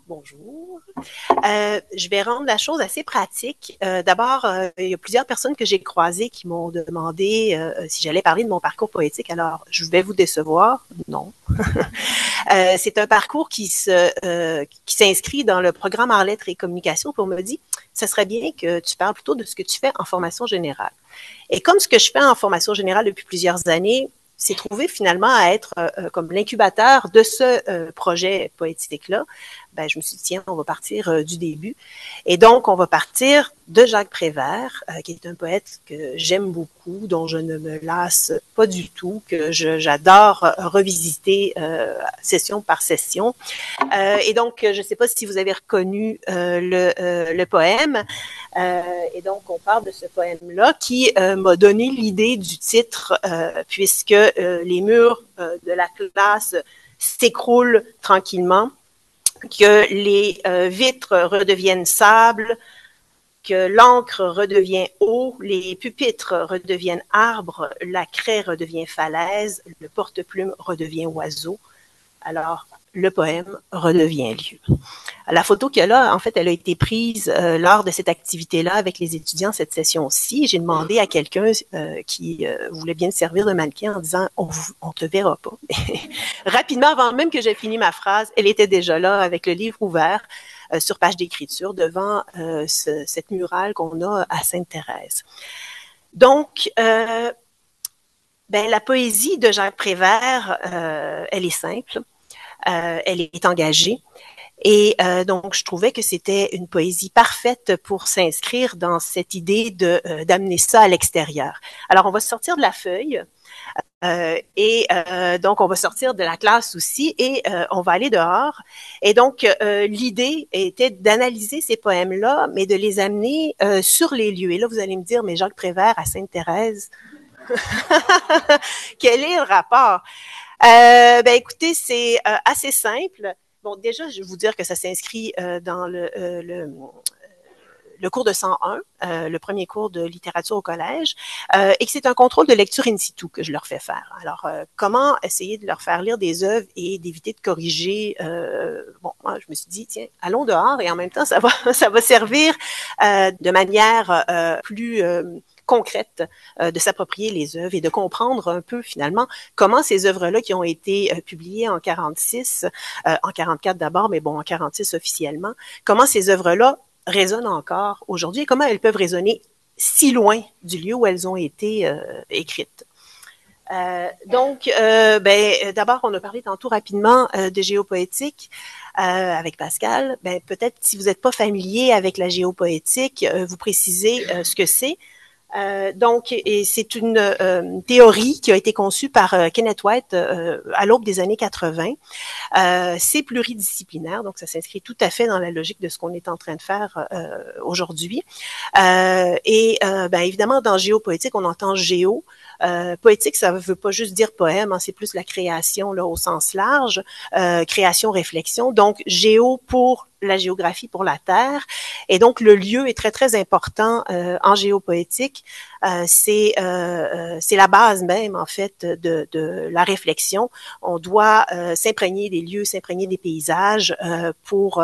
Bonjour. Je vais rendre la chose assez pratique. D'abord, il y a plusieurs personnes que j'ai croisées qui m'ont demandé si j'allais parler de mon parcours poétique. Alors, je vais vous décevoir. Non. C'est un parcours qui s'inscrit dans le programme Arts, Lettres et Communication. Pour me dire, ça serait bien que tu parles plutôt de ce que tu fais en formation générale. Et comme ce que je fais en formation générale depuis plusieurs années, c'est trouvé finalement à être comme l'incubateur de ce projet poétique-là, ben, je me suis dit, tiens, on va partir du début. Et donc, on va partir de Jacques Prévert, qui est un poète que j'aime beaucoup, dont je ne me lasse pas du tout, que j'adore revisiter session par session. Et donc, je ne sais pas si vous avez reconnu le poème. Et donc, on parle de ce poème-là qui m'a donné l'idée du titre, puisque les murs de la classe s'écroulent tranquillement, que les vitres redeviennent sable, que l'encre redevient eau, les pupitres redeviennent arbres, la craie redevient falaise, le porte-plume redevient oiseau. Alors, le poème redevient lieu. La photo qu'il y a là, en fait, elle a été prise lors de cette activité-là avec les étudiants cette session-ci. J'ai demandé à quelqu'un qui voulait bien me servir de mannequin en disant on te verra pas. Rapidement, avant même que j'ai fini ma phrase, elle était déjà là avec le livre ouvert sur page d'écriture devant cette murale qu'on a à Sainte-Thérèse. Donc, la poésie de Jacques Prévert, elle est simple, elle est engagée. Et donc, je trouvais que c'était une poésie parfaite pour s'inscrire dans cette idée d'amener ça à l'extérieur. Alors, on va sortir de la feuille donc, on va sortir de la classe aussi et on va aller dehors. Et donc, l'idée était d'analyser ces poèmes-là, mais de les amener sur les lieux. Et là, vous allez me dire, mais Jacques Prévert à Sainte-Thérèse, quel est le rapport? Écoutez, c'est assez simple. Bon, déjà, je vais vous dire que ça s'inscrit dans le cours de 101, le premier cours de littérature au collège, et que c'est un contrôle de lecture in situ que je leur fais faire. Alors, comment essayer de leur faire lire des œuvres et d'éviter de corriger? Bon, moi, je me suis dit, tiens, allons dehors, et en même temps, ça va servir de manière plus concrète de s'approprier les œuvres et de comprendre un peu finalement comment ces œuvres-là qui ont été publiées en 46, en 44 d'abord, mais bon, en 46 officiellement, comment ces œuvres-là résonnent encore aujourd'hui et comment elles peuvent résonner si loin du lieu où elles ont été écrites. D'abord, on a parlé tantôt rapidement de géopoétique avec Pascal. Peut-être si vous n'êtes pas familier avec la géopoétique, vous précisez ce que c'est. C'est une théorie qui a été conçue par Kenneth White à l'aube des années 80. C'est pluridisciplinaire, donc ça s'inscrit tout à fait dans la logique de ce qu'on est en train de faire aujourd'hui. Évidemment, dans géopoétique, on entend géo. Poétique, ça ne veut pas juste dire poème, hein, c'est plus la création là, au sens large, création, réflexion. Donc, géo pour la géographie, pour la Terre. Et donc, le lieu est très, très important en géopoétique. C'est la base même, en fait, de la réflexion. On doit s'imprégner des lieux, s'imprégner des paysages pour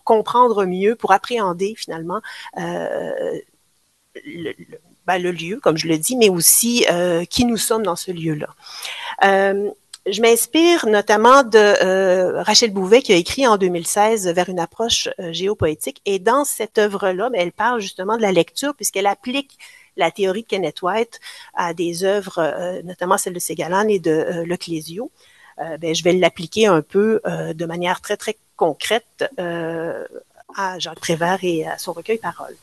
comprendre mieux, pour appréhender finalement le lieu, comme je le dis, mais aussi qui nous sommes dans ce lieu-là. Je m'inspire notamment de Rachel Bouvet qui a écrit en 2016 vers une approche géopoétique. Et dans cette œuvre-là, elle parle justement de la lecture puisqu'elle applique la théorie de Kenneth White à des œuvres, notamment celle de Ségolène et de Le Clésio. Je vais l'appliquer un peu de manière très, très concrète à Jacques Prévert et à son recueil Paroles.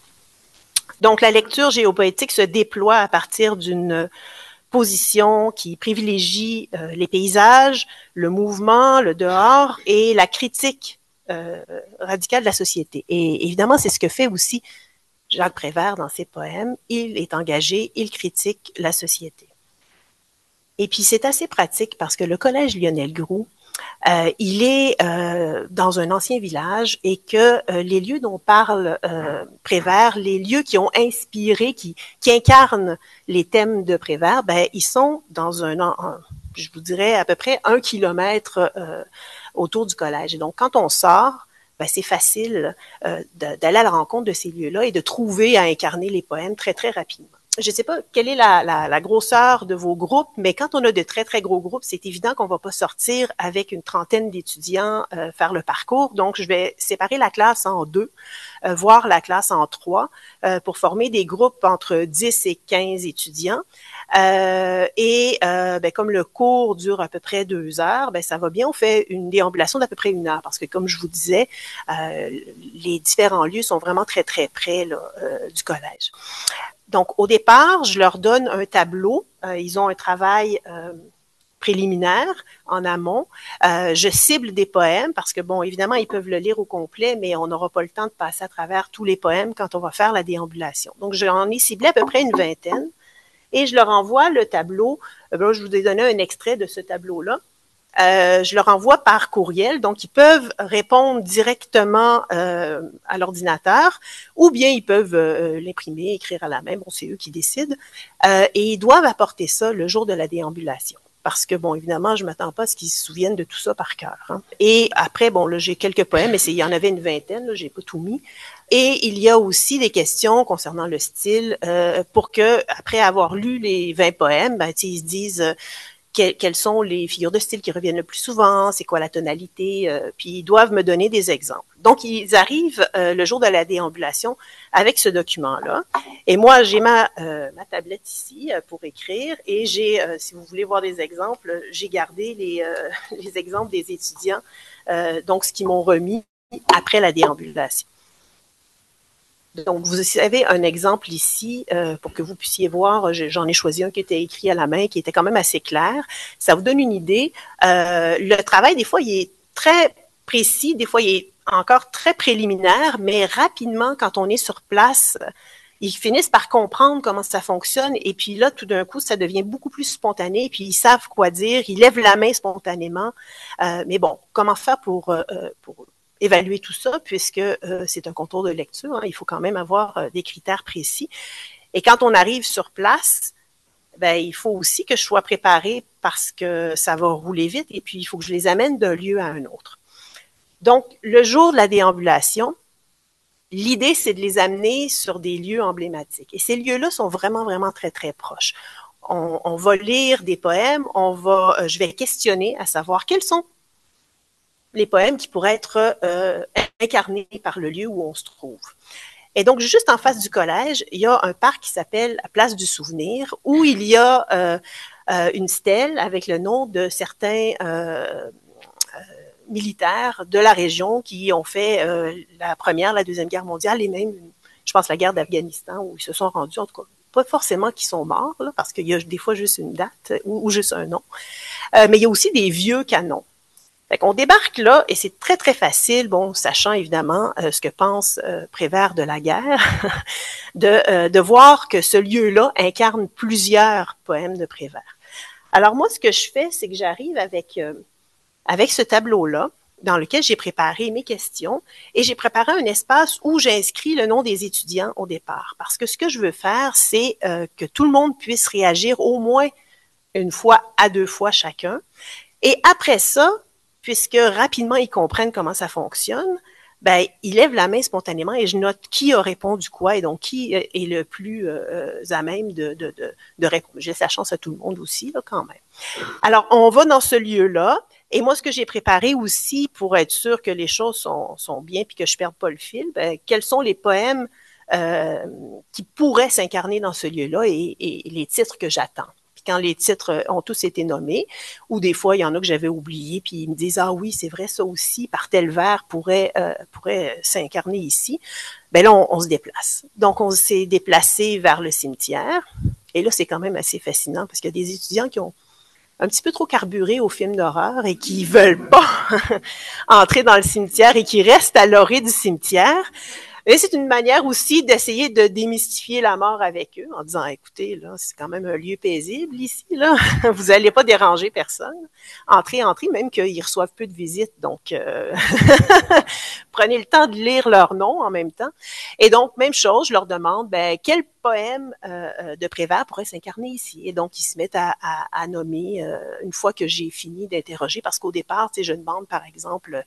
Donc, la lecture géopoétique se déploie à partir d'une position qui privilégie les paysages, le mouvement, le dehors et la critique radicale de la société. Et évidemment, c'est ce que fait aussi Jacques Prévert dans ses poèmes. Il est engagé, il critique la société. Et puis, c'est assez pratique parce que le collège Lionel Groulx, il est dans un ancien village et que les lieux dont parle Prévert, les lieux qui ont inspiré, qui incarnent les thèmes de Prévert, ils sont dans je vous dirais à peu près 1 kilomètre autour du collège. Et donc, quand on sort, ben, c'est facile d'aller à la rencontre de ces lieux-là et de trouver à incarner les poèmes très, très rapidement. Je ne sais pas quelle est la grosseur de vos groupes, mais quand on a de très, très gros groupes, c'est évident qu'on ne va pas sortir avec une trentaine d'étudiants faire le parcours. Donc, je vais séparer la classe en deux, voire la classe en trois, pour former des groupes entre 10 et 15 étudiants. Ben, comme le cours dure à peu près 2 heures, ben, ça va bien. On fait une déambulation d'à peu près 1 heure parce que, comme je vous disais, les différents lieux sont vraiment très, très près là, du collège. Donc, au départ, je leur donne un tableau. Ils ont un travail préliminaire en amont. Je cible des poèmes parce que, bon, évidemment, ils peuvent le lire au complet, mais on n'aura pas le temps de passer à travers tous les poèmes quand on va faire la déambulation. Donc, j'en ai ciblé à peu près une vingtaine et je leur envoie le tableau. Là, je vous ai donné un extrait de ce tableau-là. Je leur envoie par courriel, donc ils peuvent répondre directement à l'ordinateur ou bien ils peuvent l'imprimer, écrire à la main, bon, c'est eux qui décident, et ils doivent apporter ça le jour de la déambulation. Parce que, bon, évidemment, je ne m'attends pas à ce qu'ils se souviennent de tout ça par cœur. Hein. Et après, bon, là, j'ai quelques poèmes, mais il y en avait une vingtaine, là, j'ai pas tout mis. Et il y a aussi des questions concernant le style pour que, après avoir lu les 20 poèmes, ben, ils se disent quelles sont les figures de style qui reviennent le plus souvent, c'est quoi la tonalité, puis ils doivent me donner des exemples. Donc, ils arrivent le jour de la déambulation avec ce document-là. Et moi, j'ai ma tablette ici pour écrire et j'ai, si vous voulez voir des exemples, j'ai gardé les exemples des étudiants, donc ce qu'ils m'ont remis après la déambulation. Donc, vous avez un exemple ici pour que vous puissiez voir. J'en ai choisi un qui était écrit à la main, qui était quand même assez clair. Ça vous donne une idée. Le travail, des fois, il est très précis. Des fois, il est encore très préliminaire, mais rapidement, quand on est sur place, ils finissent par comprendre comment ça fonctionne. Et puis là, tout d'un coup, ça devient beaucoup plus spontané. Puis ils savent quoi dire. Ils lèvent la main spontanément. Mais bon, comment faire pour évaluer tout ça, puisque c'est un concours de lecture. Hein, il faut quand même avoir des critères précis. Et quand on arrive sur place, ben, il faut aussi que je sois préparée parce que ça va rouler vite et puis il faut que je les amène d'un lieu à un autre. Donc, le jour de la déambulation, l'idée, c'est de les amener sur des lieux emblématiques. Et ces lieux-là sont vraiment, vraiment très, très proches. On va lire des poèmes, je vais questionner à savoir quels sont les poèmes qui pourraient être incarnés par le lieu où on se trouve. Et donc, juste en face du collège, il y a un parc qui s'appelle la Place du Souvenir, où il y a une stèle avec le nom de certains militaires de la région qui ont fait la Première, la Deuxième Guerre mondiale et même, je pense, la guerre d'Afghanistan, où ils se sont rendus, en tout cas, pas forcément qu'ils sont morts, là, parce qu'il y a des fois juste une date ou juste un nom. Mais il y a aussi des vieux canons. Fait qu'on débarque là et c'est très, très facile, bon, sachant évidemment ce que pense Prévert de la guerre, de voir que ce lieu-là incarne plusieurs poèmes de Prévert. Alors moi, ce que je fais, c'est que j'arrive avec ce tableau-là, dans lequel j'ai préparé mes questions et j'ai préparé un espace où j'inscris le nom des étudiants au départ. Parce que ce que je veux faire, c'est que tout le monde puisse réagir au moins une fois à 2 fois chacun. Et après ça, puisque rapidement ils comprennent comment ça fonctionne, ben ils lèvent la main spontanément et je note qui a répondu quoi et donc qui est le plus à même de répondre. Je laisse la chance à tout le monde aussi, là, quand même. Alors, on va dans ce lieu-là et moi, ce que j'ai préparé aussi pour être sûr que les choses sont bien puis que je ne perde pas le fil, ben, quels sont les poèmes qui pourraient s'incarner dans ce lieu-là et les titres que j'attends. Quand les titres ont tous été nommés, ou des fois, il y en a que j'avais oublié, puis ils me disent « Ah oui, c'est vrai, ça aussi, par tel vers pourrait s'incarner ici. » Ben là, on se déplace. Donc, on s'est déplacé vers le cimetière. Et là, c'est quand même assez fascinant parce qu'il y a des étudiants qui ont un petit peu trop carburé au film d'horreur et qui veulent pas entrer dans le cimetière et qui restent à l'orée du cimetière. Et c'est une manière aussi d'essayer de démystifier la mort avec eux en disant, écoutez, là, c'est quand même un lieu paisible ici, là. Vous n'allez pas déranger personne. Entrez, même qu'ils reçoivent peu de visites. Donc, prenez le temps de lire leur nom en même temps. Et donc, même chose, je leur demande, ben, quel poème de Prévert pourrait s'incarner ici. Et donc, ils se mettent à nommer, une fois que j'ai fini d'interroger, parce qu'au départ, tu sais, je demande, par exemple,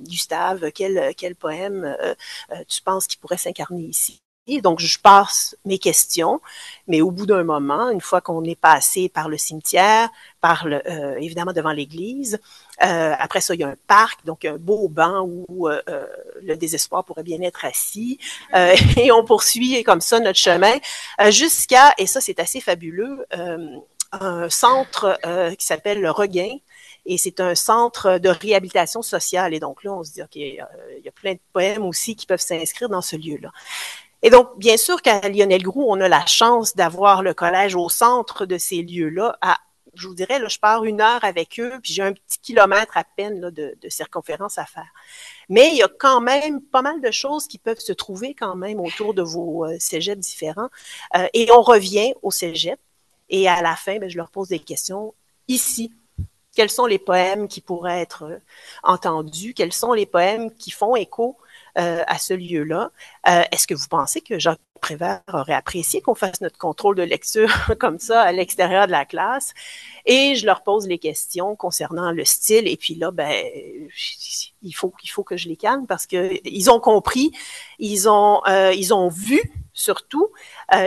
Gustave, quel poème tu penses qui pourrait s'incarner ici? Et donc, je passe mes questions, mais au bout d'un moment, une fois qu'on est passé par le cimetière, évidemment devant l'église, après ça, il y a un parc, donc un beau banc où le désespoir pourrait bien être assis, et on poursuit comme ça notre chemin jusqu'à, et ça c'est assez fabuleux, un centre qui s'appelle le Regain, et c'est un centre de réhabilitation sociale. Et donc là, on se dit, OK, il y a plein de poèmes aussi qui peuvent s'inscrire dans ce lieu-là. Et donc, bien sûr qu'à Lionel Groulx, on a la chance d'avoir le collège au centre de ces lieux-là. Je vous dirais, là, je pars 1 heure avec eux, puis j'ai un petit kilomètre à peine là, de circonférence à faire. Mais il y a quand même pas mal de choses qui peuvent se trouver quand même autour de vos cégeps différents. Et on revient au cégep. Et à la fin, je leur pose des questions. Ici, quels sont les poèmes qui pourraient être entendus? Quels sont les poèmes qui font écho à ce lieu-là? Est-ce que vous pensez que Jacques Prévert aurait apprécié qu'on fasse notre contrôle de lecture comme ça à l'extérieur de la classe? Et je leur pose les questions concernant le style. Et puis là, il faut que je les calme parce que ils ont compris, ils ont vu surtout,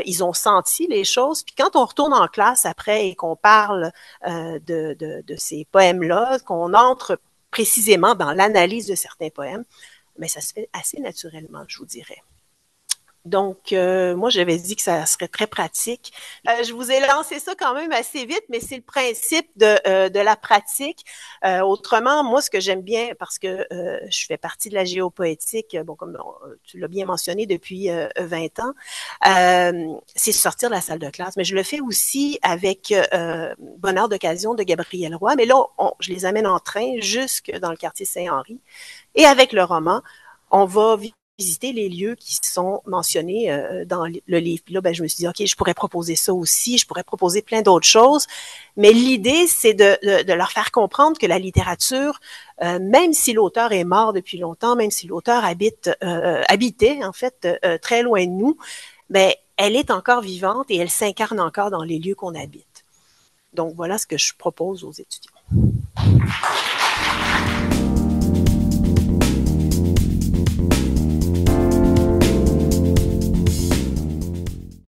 ils ont senti les choses. Puis quand on retourne en classe après et qu'on parle de ces poèmes-là, qu'on entre précisément dans l'analyse de certains poèmes, mais ça se fait assez naturellement, je vous dirais. Donc, moi, j'avais dit que ça serait très pratique. Je vous ai lancé ça quand même assez vite, mais c'est le principe de la pratique. Autrement, moi, ce que j'aime bien, parce que je fais partie de la géopoétique, bon, comme tu l'as bien mentionné depuis 20 ans, c'est sortir de la salle de classe. Mais je le fais aussi avec Bonheur d'occasion de Gabriel Roy. Mais là, je les amène en train jusque dans le quartier Saint-Henri. Et avec le roman, on va visiter les lieux qui sont mentionnés dans le livre. Puis là, je me suis dit, OK, je pourrais proposer ça aussi, je pourrais proposer plein d'autres choses. Mais l'idée, c'est de leur faire comprendre que la littérature, même si l'auteur est mort depuis longtemps, même si l'auteur habitait, en fait, très loin de nous, elle est encore vivante et elle s'incarne encore dans les lieux qu'on habite. Donc, voilà ce que je propose aux étudiants.